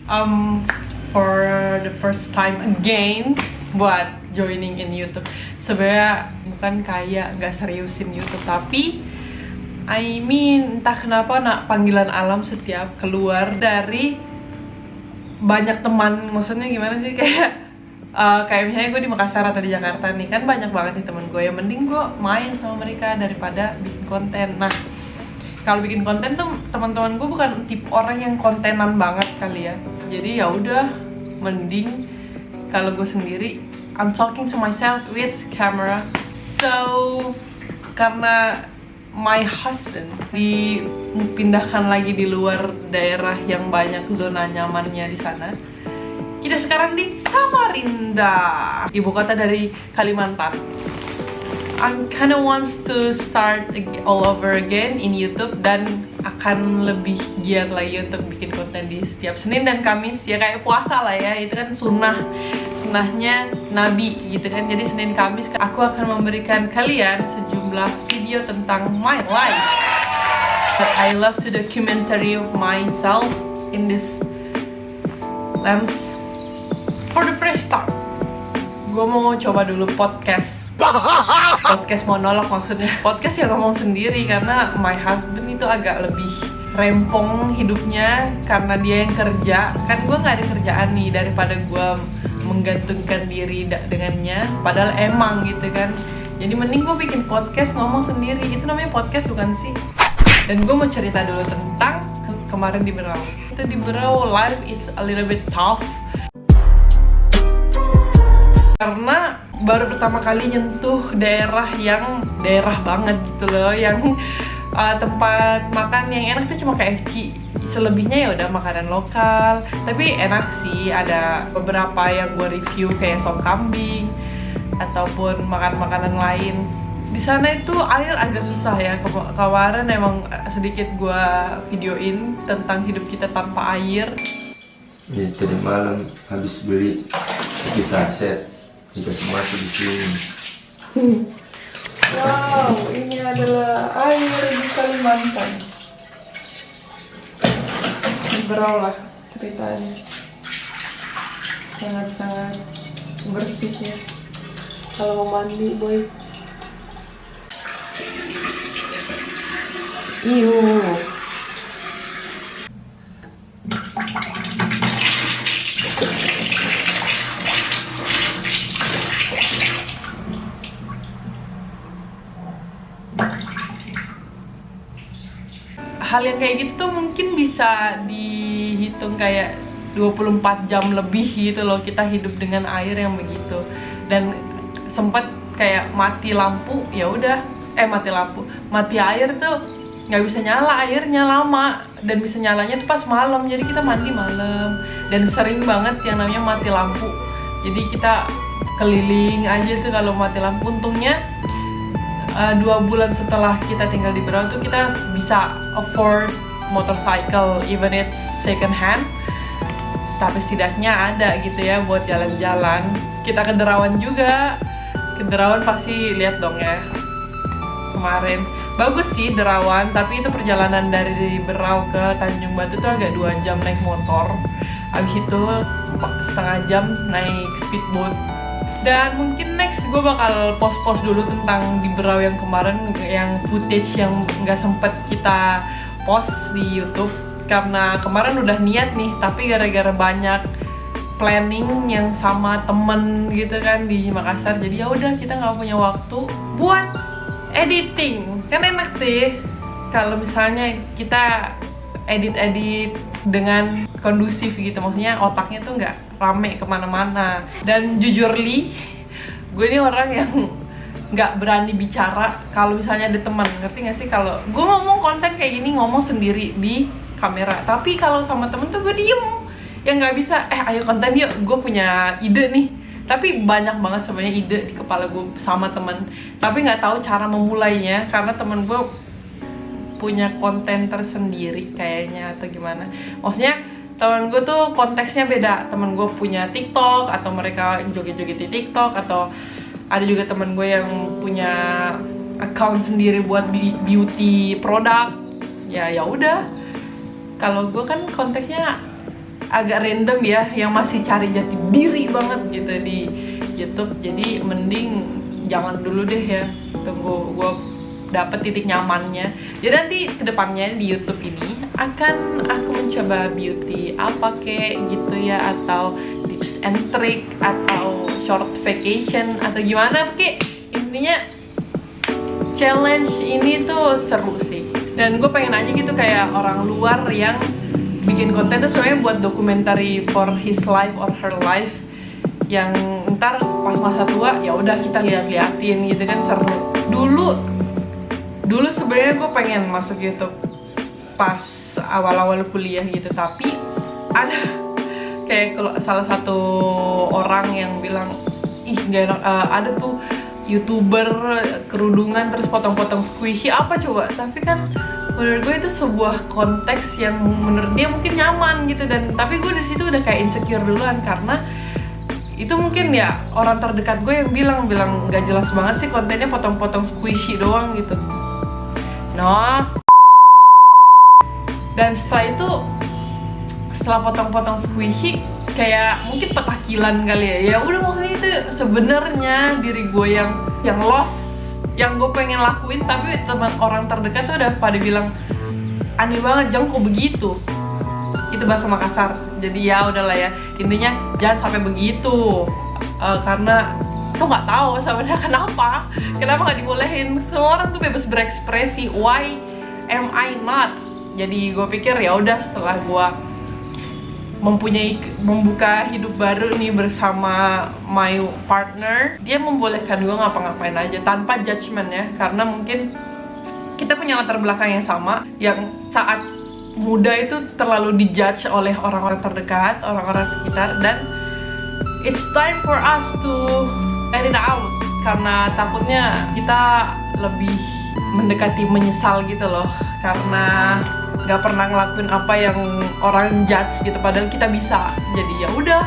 For the first time again buat joining in YouTube. Sebenarnya bukan kayak nggak seriusin YouTube, tapi entah kenapa panggilan alam setiap keluar dari banyak teman. Maksudnya gimana sih, kayak misalnya gue di Makassar atau di Jakarta nih, kan banyak banget nih temen gue, yang mending gue main sama mereka daripada bikin konten. Nah, kalau bikin konten tuh teman-teman gue bukan tipe orang yang kontenan banget kali ya. Jadi ya udah, mending kalau gue sendiri, I'm talking to myself with camera. So karena my husband dipindahkan lagi di luar daerah yang banyak zona nyamannya di sana, kita sekarang di Samarinda, ibu kota dari Kalimantan. I'm kinda wants to start all over again in YouTube, dan akan lebih giat lagi untuk bikin konten di setiap Senin dan Kamis. Ya kayak puasa lah ya, itu kan sunnahnya Nabi gitu kan. Jadi Senin Kamis aku akan memberikan kalian sejumlah video tentang my life that I love to documentary myself in this lens. For the fresh start, gue mau coba dulu podcast monolog, maksudnya podcast yang ngomong sendiri, karena my husband itu agak lebih rempong hidupnya karena dia yang kerja. Kan gue nggak ada kerjaan nih, daripada gue menggantungkan diri dengannya, padahal emang gitu kan. Jadi mending gue bikin podcast ngomong sendiri. Itu namanya podcast bukan sih? Dan gue mau cerita dulu tentang kemarin di Berau. Itu di Berau, life is a little bit tough karena baru pertama kali nyentuh daerah banget gitu loh, yang tempat makan yang enak tuh cuma KFC. Selebihnya ya udah makanan lokal, tapi enak sih. Ada beberapa yang gue review kayak sop kambing ataupun makanan lain. Di sana itu air agak susah ya. Kemarin emang sedikit gue videoin tentang hidup kita tanpa air. Jadi tadi malam habis beli kopi saset, dikasih masuk di sini. Wow, ini adalah air di Kalimantan. Berau lah ceritanya. Sangat-sangat bersih ya. Kalau mau mandi, boy. Hal yang kayak gitu tuh mungkin bisa dihitung kayak 24 jam lebih gitu loh kita hidup dengan air yang begitu. Dan sempat kayak mati lampu, ya udah mati air tuh nggak bisa nyala airnya lama, dan bisa nyalanya tuh pas malam. Jadi kita mandi malam, dan sering banget yang namanya mati lampu. Jadi kita keliling aja tuh kalau mati lampu. Untungnya 2 bulan setelah kita tinggal di Berau tuh kita bisa afford motorcycle, even it's second hand, tapi setidaknya ada gitu ya buat jalan-jalan. Kita ke Derawan juga. Ke Derawan pasti lihat dong ya kemarin. Bagus sih Derawan, tapi itu perjalanan dari Berau ke Tanjung Batu tuh agak 2 jam naik motor. Abis itu setengah jam naik speedboat. Dan mungkin next gue bakal post dulu tentang di Berau yang kemarin, yang footage yang nggak sempet kita post di YouTube karena kemarin udah niat nih, tapi gara-gara banyak planning yang sama temen gitu kan di Makassar, jadi ya udah kita nggak punya waktu buat editing. Kan enak sih kalau misalnya kita edit dengan kondusif gitu, maksudnya otaknya tuh nggak rame kemana-mana. Dan jujur gue ini orang yang nggak berani bicara kalau misalnya ada teman, ngerti nggak sih? Kalau gue ngomong konten kayak gini, ngomong sendiri di kamera, tapi kalau sama temen tuh gue diem, ya nggak bisa. Ayo konten yuk, gue punya ide nih. Tapi banyak banget sebenarnya ide di kepala gue sama temen, tapi nggak tahu cara memulainya karena temen gue punya konten tersendiri kayaknya atau gimana. Maksudnya temen gue tuh konteksnya beda. Temen gue punya TikTok, atau mereka joget-joget di TikTok, atau ada juga temen gue yang punya account sendiri buat beauty produk. Ya udah. Kalau gue kan konteksnya agak random ya, yang masih cari jati diri banget gitu di YouTube. Jadi mending jangan dulu deh ya, tunggu gue dapet titik nyamannya. Jadi nanti kedepannya di YouTube ini akan aku mencoba beauty apa kek gitu ya, atau tips and trick, atau short vacation, atau gimana kek. Intinya challenge ini tuh seru sih, dan gue pengen aja gitu kayak orang luar yang bikin konten tuh sebenarnya buat dokumentari for his life or her life, yang ntar pas masa tua ya udah kita lihat-liatin gitu kan, seru. Dulu sebenarnya gue pengen masuk YouTube pas awal-awal kuliah gitu, tapi ada kayak kalau salah satu orang yang bilang, ih gak enak, ada tuh YouTuber kerudungan terus potong-potong squishy apa coba. Tapi kan menurut gue itu sebuah konteks yang menurut dia mungkin nyaman gitu, dan tapi gue di situ udah kayak insecure duluan, karena itu mungkin ya orang terdekat gue yang bilang nggak jelas banget sih kontennya, potong-potong squishy doang gitu. Nah, dan setelah potong-potong squishy kayak mungkin petakilan kali ya. Ya udah, maksudnya itu sebenarnya diri gue yang lost, yang gue pengen lakuin, tapi teman orang terdekat tuh udah pada bilang aneh banget, jangan kok begitu. Itu bahasa Makassar. Jadi ya udahlah ya, intinya jangan sampai begitu. Karena tuh nggak tahu sebenarnya kenapa nggak dibolehin. Semua orang tuh bebas berekspresi, why am I not? Jadi gue pikir ya udah, setelah gue membuka hidup baru nih bersama my partner, dia membolehkan gue ngapa-ngapain aja tanpa judgement ya, karena mungkin kita punya latar belakang yang sama, yang saat muda itu terlalu dijudge oleh orang-orang terdekat, orang-orang sekitar, dan it's time for us to let it out, karena takutnya kita lebih mendekati menyesal gitu loh, karena nggak pernah ngelakuin apa yang orang judge gitu, padahal kita bisa. Jadi ya udah,